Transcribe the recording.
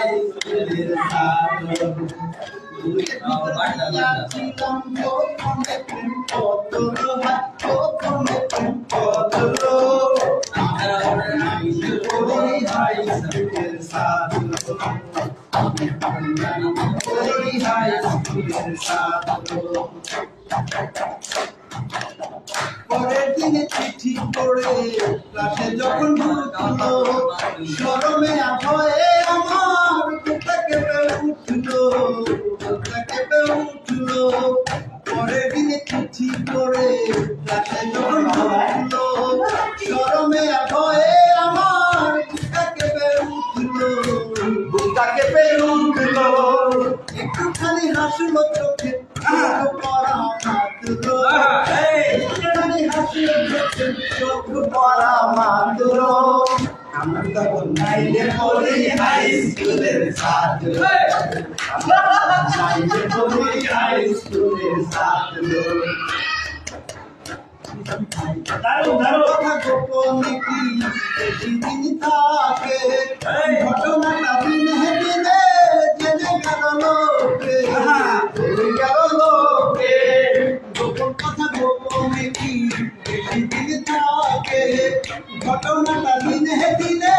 high স্কুলের ছাত্র পরের দিনে চিঠি পড়ে ক্লাসে যখন ঢুকলো শরমে ভয়ে আমার বুকটা কেঁপে উঠলো পরের দিনে চিঠি পড়ে ক্লাসে যখন ঢুকলো শরমে ভয়ে আমার বুকটা কেঁপে উঠলো একটুখানি হাসলো চোখে পড়া মাত্র চোখ পড়া মাত্র আমরা তখন নাইলে পড়ি হাই স্কুলের ছাত্র নাইলে পড়ি হাই স্কুলের ছাত্র কথা গোপনে কি বেশি দিন থাকে ঘটনাটা দিনে দিনে জেনে গেল লোকে গোপন কথা গোপনে কি বেশি দিন থাকে ঘটনাটা দিনে দিনে